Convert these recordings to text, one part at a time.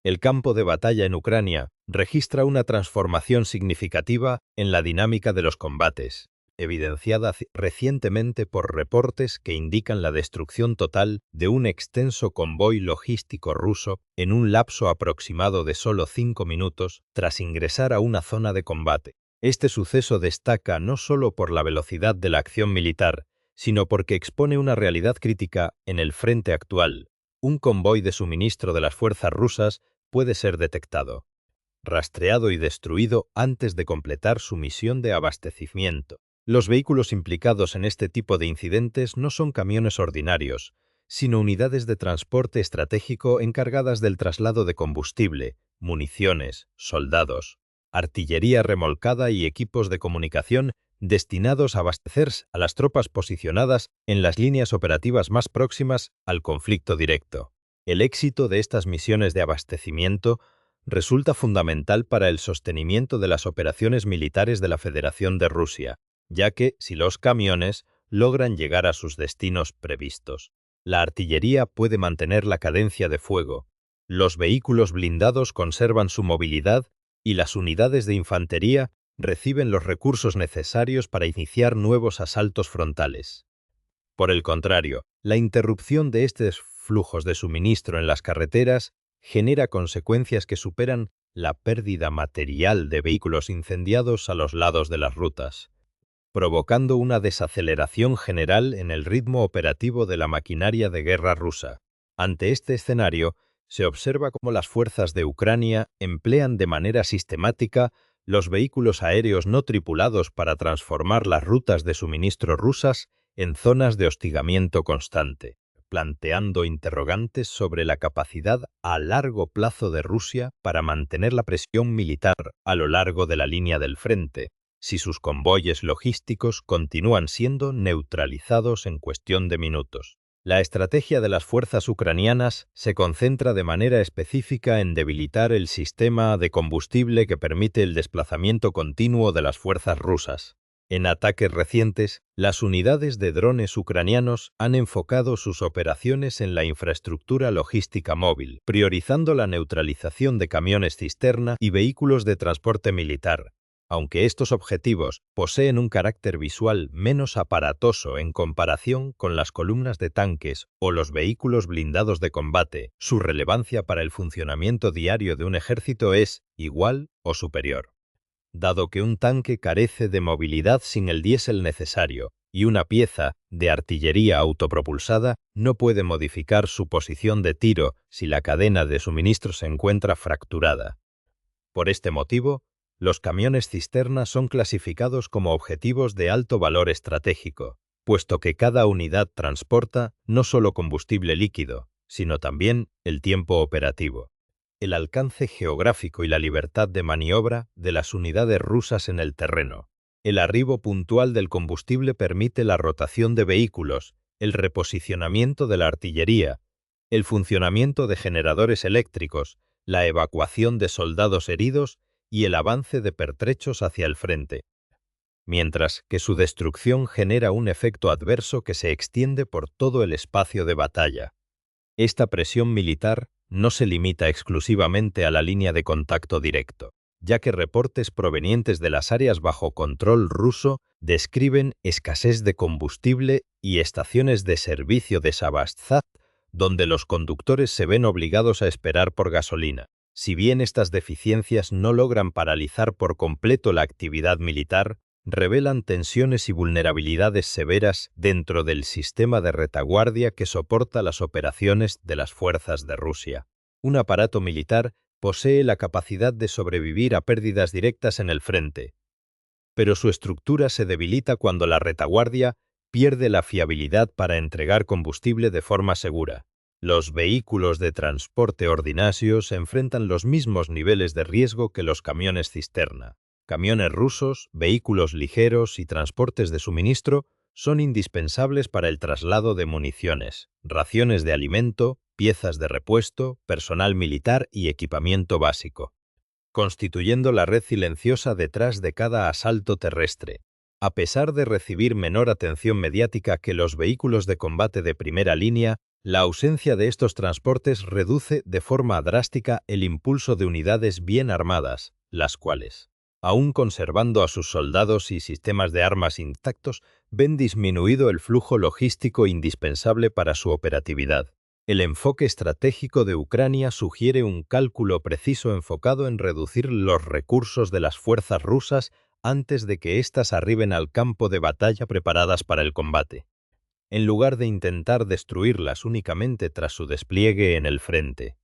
El campo de batalla en Ucrania registra una transformación significativa en la dinámica de los combates, evidenciada recientemente por reportes que indican la destrucción total de un extenso convoy logístico ruso en un lapso aproximado de solo 5 minutos tras ingresar a una zona de combate. Este suceso destaca no solo por la velocidad de la acción militar, sino porque expone una realidad crítica en el frente actual. Un convoy de suministro de las fuerzas rusas puede ser detectado, rastreado y destruido antes de completar su misión de abastecimiento. Los vehículos implicados en este tipo de incidentes no son camiones ordinarios, sino unidades de transporte estratégico encargadas del traslado de combustible, municiones, soldados, artillería remolcada y equipos de comunicación destinados a abastecer a las tropas posicionadas en las líneas operativas más próximas al conflicto directo. El éxito de estas misiones de abastecimiento resulta fundamental para el sostenimiento de las operaciones militares de la Federación de Rusia, ya que, si los camiones logran llegar a sus destinos previstos, la artillería puede mantener la cadencia de fuego, los vehículos blindados conservan su movilidad y las unidades de infantería reciben los recursos necesarios para iniciar nuevos asaltos frontales. Por el contrario, la interrupción de estos flujos de suministro en las carreteras genera consecuencias que superan la pérdida material de vehículos incendiados a los lados de las rutas, provocando una desaceleración general en el ritmo operativo de la maquinaria de guerra rusa. Ante este escenario, se observa cómo las fuerzas de Ucrania emplean de manera sistemática los vehículos aéreos no tripulados para transformar las rutas de suministro rusas en zonas de hostigamiento constante, planteando interrogantes sobre la capacidad a largo plazo de Rusia para mantener la presión militar a lo largo de la línea del frente, si sus convoyes logísticos continúan siendo neutralizados en cuestión de minutos. La estrategia de las fuerzas ucranianas se concentra de manera específica en debilitar el sistema de combustible que permite el desplazamiento continuo de las fuerzas rusas. En ataques recientes, las unidades de drones ucranianos han enfocado sus operaciones en la infraestructura logística móvil, priorizando la neutralización de camiones cisterna y vehículos de transporte militar. Aunque estos objetivos poseen un carácter visual menos aparatoso en comparación con las columnas de tanques o los vehículos blindados de combate, su relevancia para el funcionamiento diario de un ejército es igual o superior. Dado que un tanque carece de movilidad sin el diésel necesario y una pieza de artillería autopropulsada no puede modificar su posición de tiro si la cadena de suministro se encuentra fracturada. Por este motivo, los camiones cisterna son clasificados como objetivos de alto valor estratégico, puesto que cada unidad transporta no solo combustible líquido, sino también el tiempo operativo, el alcance geográfico y la libertad de maniobra de las unidades rusas en el terreno. El arribo puntual del combustible permite la rotación de vehículos, el reposicionamiento de la artillería, el funcionamiento de generadores eléctricos, la evacuación de soldados heridos y el avance de pertrechos hacia el frente, mientras que su destrucción genera un efecto adverso que se extiende por todo el espacio de batalla. Esta presión militar no se limita exclusivamente a la línea de contacto directo, ya que reportes provenientes de las áreas bajo control ruso describen escasez de combustible y estaciones de servicio de Sabastzad, donde los conductores se ven obligados a esperar por gasolina. Si bien estas deficiencias no logran paralizar por completo la actividad militar, revelan tensiones y vulnerabilidades severas dentro del sistema de retaguardia que soporta las operaciones de las fuerzas de Rusia. Un aparato militar posee la capacidad de sobrevivir a pérdidas directas en el frente, pero su estructura se debilita cuando la retaguardia pierde la fiabilidad para entregar combustible de forma segura. Los vehículos de transporte ordinarios enfrentan los mismos niveles de riesgo que los camiones cisterna. Camiones rusos, vehículos ligeros y transportes de suministro son indispensables para el traslado de municiones, raciones de alimento, piezas de repuesto, personal militar y equipamiento básico, constituyendo la red silenciosa detrás de cada asalto terrestre. A pesar de recibir menor atención mediática que los vehículos de combate de primera línea, La ausencia de estos transportes reduce de forma drástica el impulso de unidades bien armadas, las cuales, aun conservando a sus soldados y sistemas de armas intactos, ven disminuido el flujo logístico indispensable para su operatividad. El enfoque estratégico de Ucrania sugiere un cálculo preciso enfocado en reducir los recursos de las fuerzas rusas antes de que éstas arriben al campo de batalla preparadas para el combate, en lugar de intentar destruirlas únicamente tras su despliegue en el frente.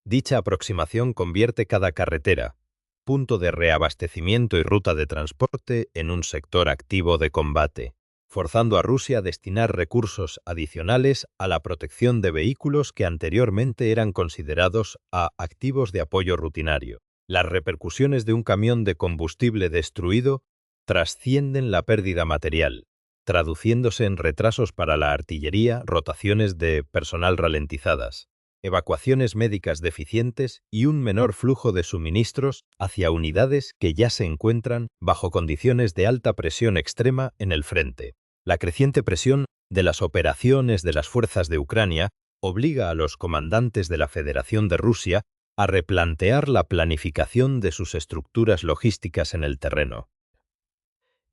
Dicha aproximación convierte cada carretera, punto de reabastecimiento y ruta de transporte en un sector activo de combate, forzando a Rusia a destinar recursos adicionales a la protección de vehículos que anteriormente eran considerados activos de apoyo rutinario. Las repercusiones de un camión de combustible destruido trascienden la pérdida material, traduciéndose en retrasos para la artillería, rotaciones de personal ralentizadas, evacuaciones médicas deficientes y un menor flujo de suministros hacia unidades que ya se encuentran bajo condiciones de alta presión extrema en el frente. La creciente presión de las operaciones de las fuerzas de Ucrania obliga a los comandantes de la Federación de Rusia a replantear la planificación de sus estructuras logísticas en el terreno.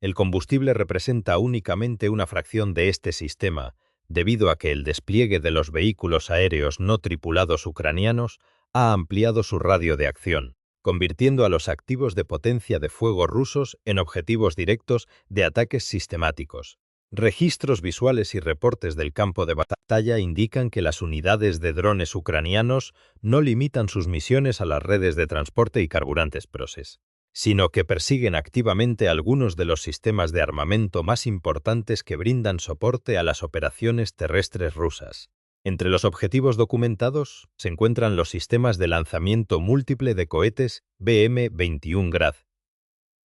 El combustible representa únicamente una fracción de este sistema, debido a que el despliegue de los vehículos aéreos no tripulados ucranianos ha ampliado su radio de acción, convirtiendo a los activos de potencia de fuego rusos en objetivos directos de ataques sistemáticos. Registros visuales y reportes del campo de batalla indican que las unidades de drones ucranianos no limitan sus misiones a las redes de transporte y carburantes Process, sino que persiguen activamente algunos de los sistemas de armamento más importantes que brindan soporte a las operaciones terrestres rusas. Entre los objetivos documentados se encuentran los sistemas de lanzamiento múltiple de cohetes BM-21 Grad,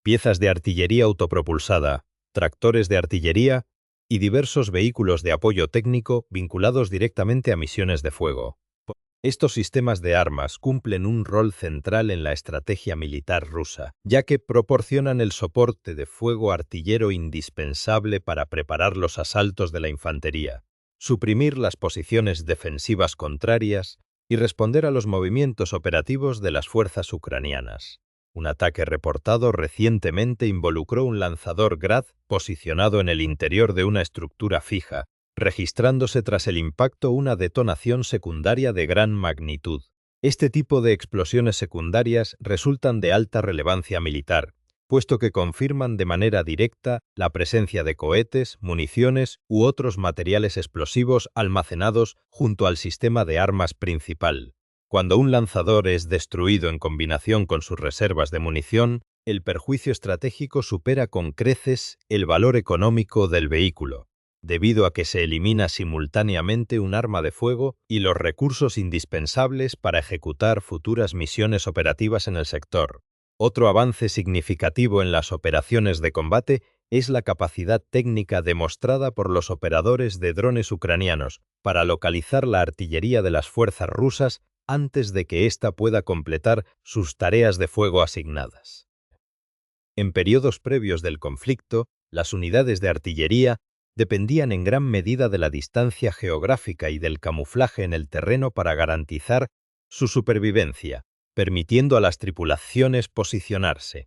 piezas de artillería autopropulsada, tractores de artillería y diversos vehículos de apoyo técnico vinculados directamente a misiones de fuego. Estos sistemas de armas cumplen un rol central en la estrategia militar rusa, ya que proporcionan el soporte de fuego artillero indispensable para preparar los asaltos de la infantería, suprimir las posiciones defensivas contrarias y responder a los movimientos operativos de las fuerzas ucranianas. Un ataque reportado recientemente involucró un lanzador Grad posicionado en el interior de una estructura fija, registrándose tras el impacto una detonación secundaria de gran magnitud. Este tipo de explosiones secundarias resultan de alta relevancia militar, puesto que confirman de manera directa la presencia de cohetes, municiones u otros materiales explosivos almacenados junto al sistema de armas principal. Cuando un lanzador es destruido en combinación con sus reservas de munición, el perjuicio estratégico supera con creces el valor económico del vehículo, debido a que se elimina simultáneamente un arma de fuego y los recursos indispensables para ejecutar futuras misiones operativas en el sector. Otro avance significativo en las operaciones de combate es la capacidad técnica demostrada por los operadores de drones ucranianos para localizar la artillería de las fuerzas rusas antes de que ésta pueda completar sus tareas de fuego asignadas. En periodos previos del conflicto, las unidades de artillería dependían en gran medida de la distancia geográfica y del camuflaje en el terreno para garantizar su supervivencia, permitiendo a las tripulaciones posicionarse,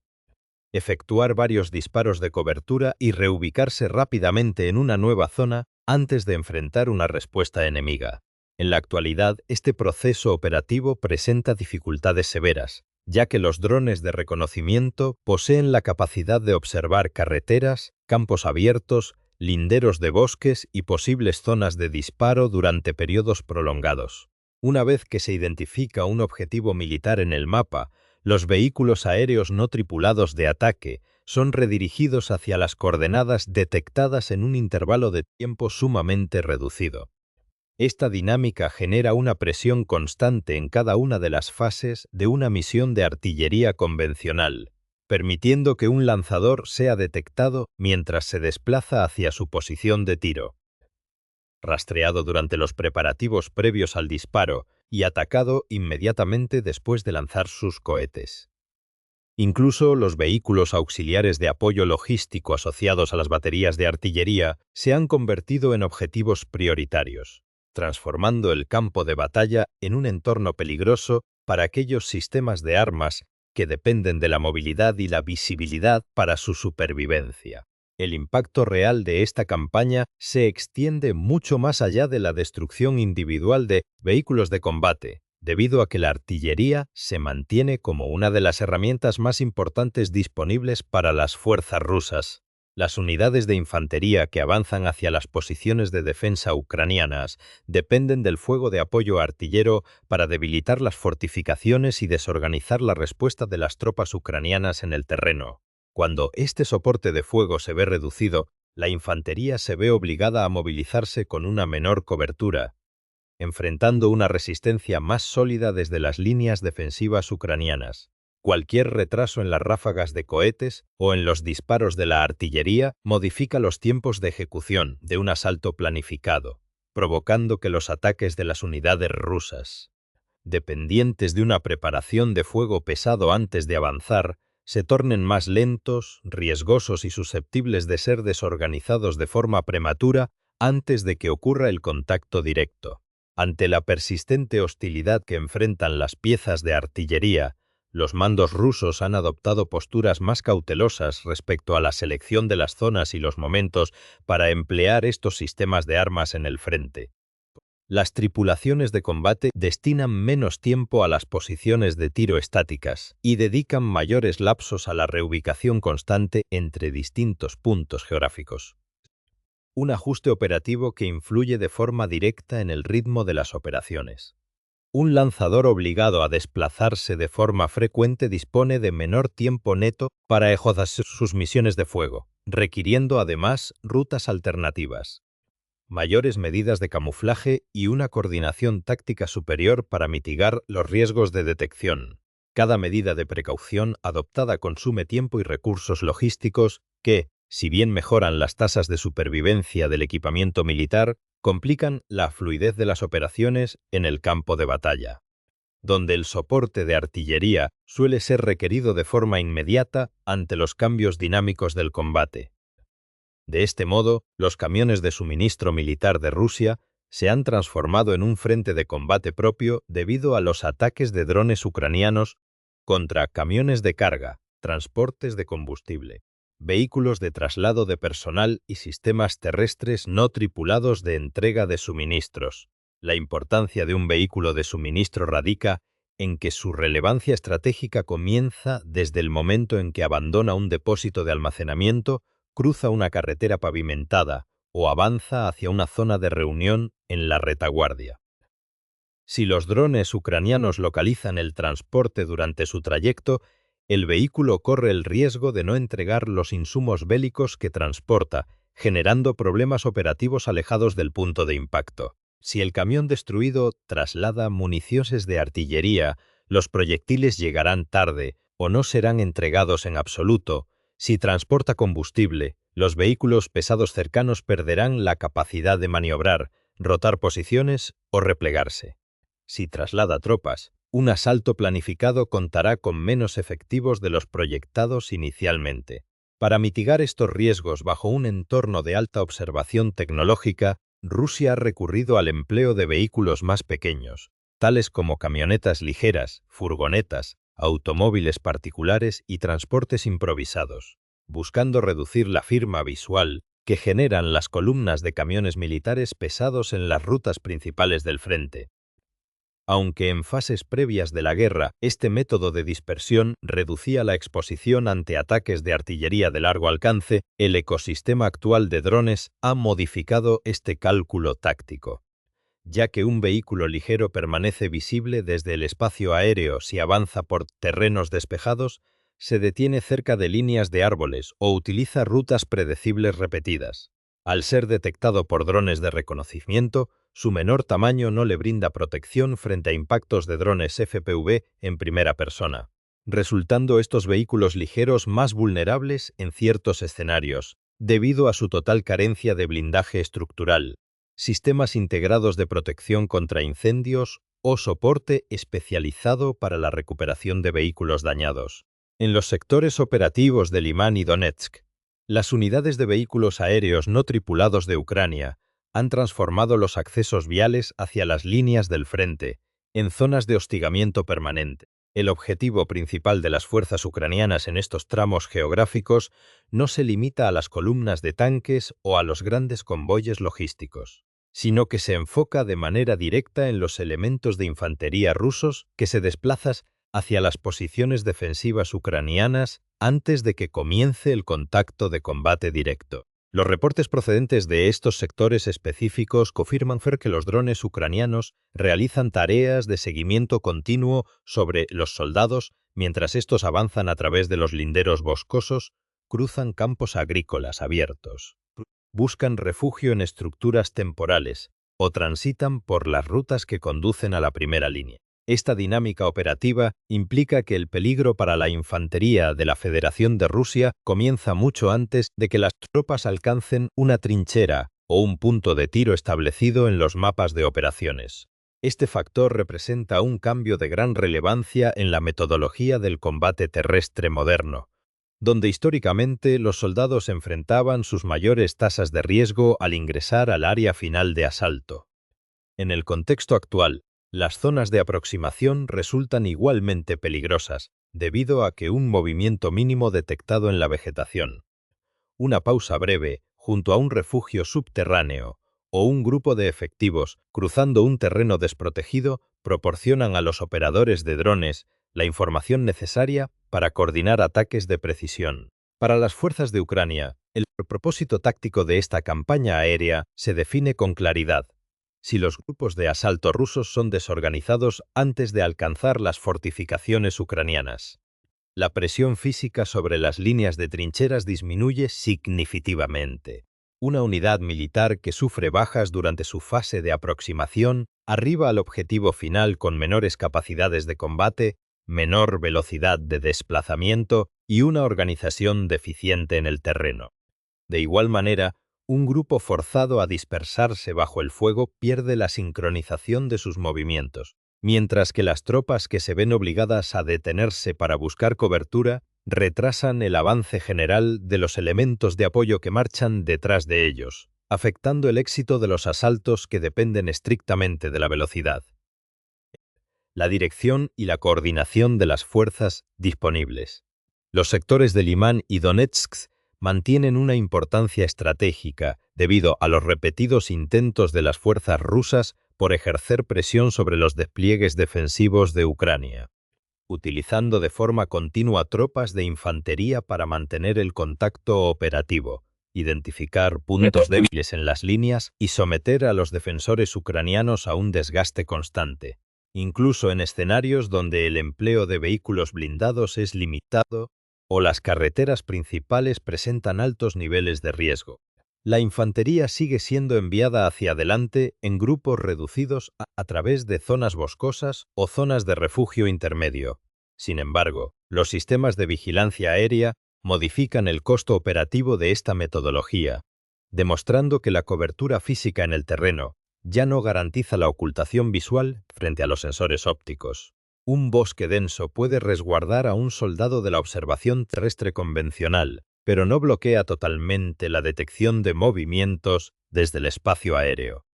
efectuar varios disparos de cobertura y reubicarse rápidamente en una nueva zona antes de enfrentar una respuesta enemiga. En la actualidad, este proceso operativo presenta dificultades severas, ya que los drones de reconocimiento poseen la capacidad de observar carreteras, campos abiertos, linderos de bosques y posibles zonas de disparo durante periodos prolongados. Una vez que se identifica un objetivo militar en el mapa, los vehículos aéreos no tripulados de ataque son redirigidos hacia las coordenadas detectadas en un intervalo de tiempo sumamente reducido. Esta dinámica genera una presión constante en cada una de las fases de una misión de artillería convencional, permitiendo que un lanzador sea detectado mientras se desplaza hacia su posición de tiro, rastreado durante los preparativos previos al disparo y atacado inmediatamente después de lanzar sus cohetes. Incluso los vehículos auxiliares de apoyo logístico asociados a las baterías de artillería se han convertido en objetivos prioritarios. transformando el campo de batalla en un entorno peligroso para aquellos sistemas de armas que dependen de la movilidad y la visibilidad para su supervivencia. El impacto real de esta campaña se extiende mucho más allá de la destrucción individual de vehículos de combate, debido a que la artillería se mantiene como una de las herramientas más importantes disponibles para las fuerzas rusas. Las unidades de infantería que avanzan hacia las posiciones de defensa ucranianas dependen del fuego de apoyo artillero para debilitar las fortificaciones y desorganizar la respuesta de las tropas ucranianas en el terreno. Cuando este soporte de fuego se ve reducido, la infantería se ve obligada a movilizarse con una menor cobertura, enfrentando una resistencia más sólida desde las líneas defensivas ucranianas. Cualquier retraso en las ráfagas de cohetes o en los disparos de la artillería modifica los tiempos de ejecución de un asalto planificado, provocando que los ataques de las unidades rusas, dependientes de una preparación de fuego pesado antes de avanzar, se tornen más lentos, riesgosos y susceptibles de ser desorganizados de forma prematura antes de que ocurra el contacto directo. Ante la persistente hostilidad que enfrentan las piezas de artillería, los mandos rusos han adoptado posturas más cautelosas respecto a la selección de las zonas y los momentos para emplear estos sistemas de armas en el frente. Las tripulaciones de combate destinan menos tiempo a las posiciones de tiro estáticas y dedican mayores lapsos a la reubicación constante entre distintos puntos geográficos. Un ajuste operativo que influye de forma directa en el ritmo de las operaciones. Un lanzador obligado a desplazarse de forma frecuente dispone de menor tiempo neto para ejecutar sus misiones de fuego, requiriendo además rutas alternativas, mayores medidas de camuflaje y una coordinación táctica superior para mitigar los riesgos de detección. Cada medida de precaución adoptada consume tiempo y recursos logísticos que, si bien mejoran las tasas de supervivencia del equipamiento militar, complican la fluidez de las operaciones en el campo de batalla, donde el soporte de artillería suele ser requerido de forma inmediata ante los cambios dinámicos del combate. De este modo, los camiones de suministro militar de Rusia se han transformado en un frente de combate propio debido a los ataques de drones ucranianos contra camiones de carga, transportes de combustible, vehículos de traslado de personal y sistemas terrestres no tripulados de entrega de suministros. La importancia de un vehículo de suministro radica en que su relevancia estratégica comienza desde el momento en que abandona un depósito de almacenamiento, cruza una carretera pavimentada o avanza hacia una zona de reunión en la retaguardia. Si los drones ucranianos localizan el transporte durante su trayecto, el vehículo corre el riesgo de no entregar los insumos bélicos que transporta, generando problemas operativos alejados del punto de impacto. Si el camión destruido traslada municiones de artillería, los proyectiles llegarán tarde o no serán entregados en absoluto. Si transporta combustible, los vehículos pesados cercanos perderán la capacidad de maniobrar, rotar posiciones o replegarse. Si traslada tropas, un asalto planificado contará con menos efectivos de los proyectados inicialmente. Para mitigar estos riesgos bajo un entorno de alta observación tecnológica, Rusia ha recurrido al empleo de vehículos más pequeños, tales como camionetas ligeras, furgonetas, automóviles particulares y transportes improvisados, buscando reducir la firma visual que generan las columnas de camiones militares pesados en las rutas principales del frente. Aunque en fases previas de la guerra este método de dispersión reducía la exposición ante ataques de artillería de largo alcance, el ecosistema actual de drones ha modificado este cálculo táctico, ya que un vehículo ligero permanece visible desde el espacio aéreo si avanza por terrenos despejados, se detiene cerca de líneas de árboles o utiliza rutas predecibles repetidas. Al ser detectado por drones de reconocimiento, su menor tamaño no le brinda protección frente a impactos de drones FPV en primera persona, resultando estos vehículos ligeros más vulnerables en ciertos escenarios, debido a su total carencia de blindaje estructural, sistemas integrados de protección contra incendios o soporte especializado para la recuperación de vehículos dañados. En los sectores operativos de Limán y Donetsk, las unidades de vehículos aéreos no tripulados de Ucrania han transformado los accesos viales hacia las líneas del frente, en zonas de hostigamiento permanente. El objetivo principal de las fuerzas ucranianas en estos tramos geográficos no se limita a las columnas de tanques o a los grandes convoyes logísticos, sino que se enfoca de manera directa en los elementos de infantería rusos que se desplazan hacia las posiciones defensivas ucranianas antes de que comience el contacto de combate directo. Los reportes procedentes de estos sectores específicos confirman que los drones ucranianos realizan tareas de seguimiento continuo sobre los soldados mientras estos avanzan a través de los linderos boscosos, cruzan campos agrícolas abiertos, buscan refugio en estructuras temporales o transitan por las rutas que conducen a la primera línea. Esta dinámica operativa implica que el peligro para la infantería de la Federación de Rusia comienza mucho antes de que las tropas alcancen una trinchera o un punto de tiro establecido en los mapas de operaciones. Este factor representa un cambio de gran relevancia en la metodología del combate terrestre moderno, donde históricamente los soldados enfrentaban sus mayores tasas de riesgo al ingresar al área final de asalto. En el contexto actual, las zonas de aproximación resultan igualmente peligrosas, debido a que un movimiento mínimo detectado en la vegetación, una pausa breve junto a un refugio subterráneo o un grupo de efectivos cruzando un terreno desprotegido proporcionan a los operadores de drones la información necesaria para coordinar ataques de precisión. Para las fuerzas de Ucrania, el propósito táctico de esta campaña aérea se define con claridad. Si los grupos de asalto rusos son desorganizados antes de alcanzar las fortificaciones ucranianas, la presión física sobre las líneas de trincheras disminuye significativamente. Una unidad militar que sufre bajas durante su fase de aproximación arriba al objetivo final con menores capacidades de combate, menor velocidad de desplazamiento y una organización deficiente en el terreno. De igual manera, un grupo forzado a dispersarse bajo el fuego pierde la sincronización de sus movimientos, mientras que las tropas que se ven obligadas a detenerse para buscar cobertura retrasan el avance general de los elementos de apoyo que marchan detrás de ellos, afectando el éxito de los asaltos que dependen estrictamente de la velocidad, la dirección y la coordinación de las fuerzas disponibles. Los sectores de Limán y Donetsk mantienen una importancia estratégica debido a los repetidos intentos de las fuerzas rusas por ejercer presión sobre los despliegues defensivos de Ucrania, utilizando de forma continua tropas de infantería para mantener el contacto operativo, identificar puntos débiles en las líneas y someter a los defensores ucranianos a un desgaste constante, incluso en escenarios donde el empleo de vehículos blindados es limitado o las carreteras principales presentan altos niveles de riesgo. La infantería sigue siendo enviada hacia adelante en grupos reducidos a través de zonas boscosas o zonas de refugio intermedio. Sin embargo, los sistemas de vigilancia aérea modifican el costo operativo de esta metodología, demostrando que la cobertura física en el terreno ya no garantiza la ocultación visual frente a los sensores ópticos. Un bosque denso puede resguardar a un soldado de la observación terrestre convencional, pero no bloquea totalmente la detección de movimientos desde el espacio aéreo.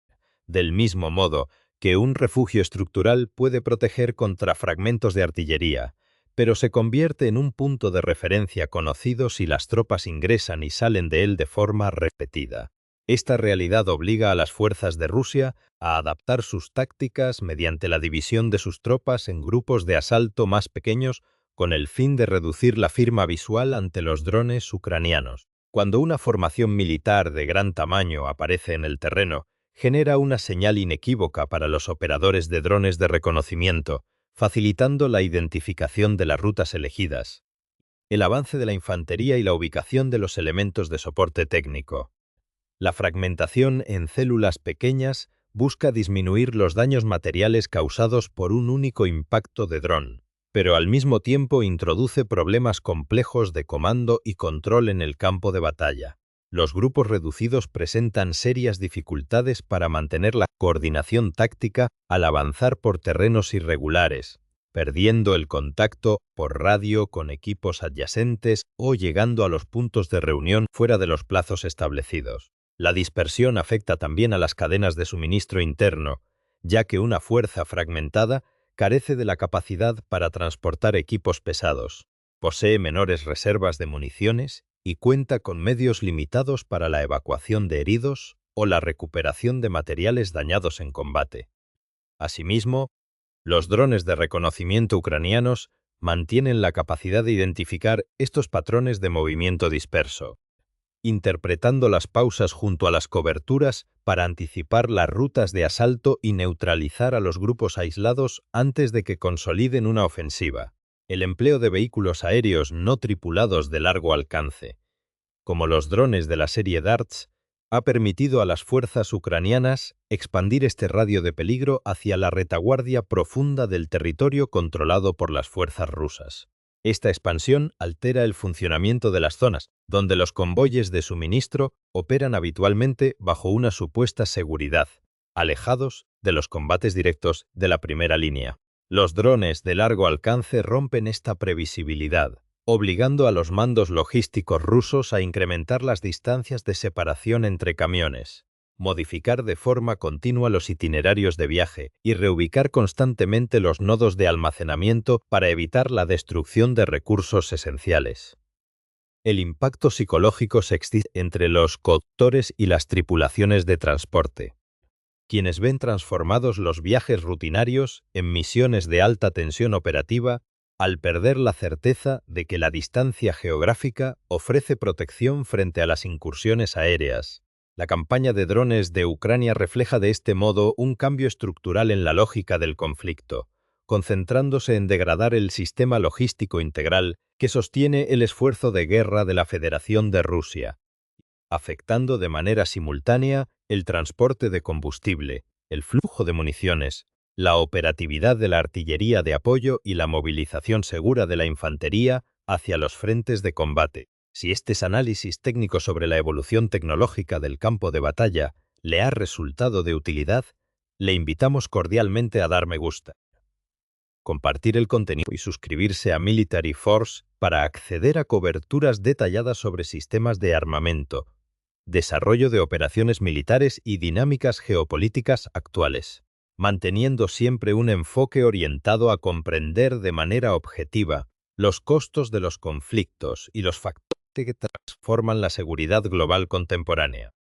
Del mismo modo que un refugio estructural puede proteger contra fragmentos de artillería, pero se convierte en un punto de referencia conocido si las tropas ingresan y salen de él de forma repetida. Esta realidad obliga a las fuerzas de Rusia a adaptar sus tácticas mediante la división de sus tropas en grupos de asalto más pequeños con el fin de reducir la firma visual ante los drones ucranianos. Cuando una formación militar de gran tamaño aparece en el terreno, genera una señal inequívoca para los operadores de drones de reconocimiento, facilitando la identificación de las rutas elegidas, el avance de la infantería y la ubicación de los elementos de soporte técnico. La fragmentación en células pequeñas busca disminuir los daños materiales causados por un único impacto de dron, pero al mismo tiempo introduce problemas complejos de comando y control en el campo de batalla. Los grupos reducidos presentan serias dificultades para mantener la coordinación táctica al avanzar por terrenos irregulares, perdiendo el contacto por radio con equipos adyacentes o llegando a los puntos de reunión fuera de los plazos establecidos. La dispersión afecta también a las cadenas de suministro interno, ya que una fuerza fragmentada carece de la capacidad para transportar equipos pesados, posee menores reservas de municiones y cuenta con medios limitados para la evacuación de heridos o la recuperación de materiales dañados en combate. Asimismo, los drones de reconocimiento ucranianos mantienen la capacidad de identificar estos patrones de movimiento disperso, interpretando las pausas junto a las coberturas para anticipar las rutas de asalto y neutralizar a los grupos aislados antes de que consoliden una ofensiva. El empleo de vehículos aéreos no tripulados de largo alcance, como los drones de la serie Darts, ha permitido a las fuerzas ucranianas expandir este radio de peligro hacia la retaguardia profunda del territorio controlado por las fuerzas rusas. Esta expansión altera el funcionamiento de las zonas, donde los convoyes de suministro operan habitualmente bajo una supuesta seguridad, alejados de los combates directos de la primera línea. Los drones de largo alcance rompen esta previsibilidad, obligando a los mandos logísticos rusos a incrementar las distancias de separación entre camiones, modificar de forma continua los itinerarios de viaje y reubicar constantemente los nodos de almacenamiento para evitar la destrucción de recursos esenciales. El impacto psicológico se extiende entre los conductores y las tripulaciones de transporte, quienes ven transformados los viajes rutinarios en misiones de alta tensión operativa al perder la certeza de que la distancia geográfica ofrece protección frente a las incursiones aéreas. La campaña de drones de Ucrania refleja de este modo un cambio estructural en la lógica del conflicto, concentrándose en degradar el sistema logístico integral que sostiene el esfuerzo de guerra de la Federación de Rusia, afectando de manera simultánea el transporte de combustible, el flujo de municiones, la operatividad de la artillería de apoyo y la movilización segura de la infantería hacia los frentes de combate. Si este análisis técnico sobre la evolución tecnológica del campo de batalla le ha resultado de utilidad, le invitamos cordialmente a dar me gusta, compartir el contenido y suscribirse a Military Force para acceder a coberturas detalladas sobre sistemas de armamento, desarrollo de operaciones militares y dinámicas geopolíticas actuales, manteniendo siempre un enfoque orientado a comprender de manera objetiva los costos de los conflictos y los factores que transforman la seguridad global contemporánea.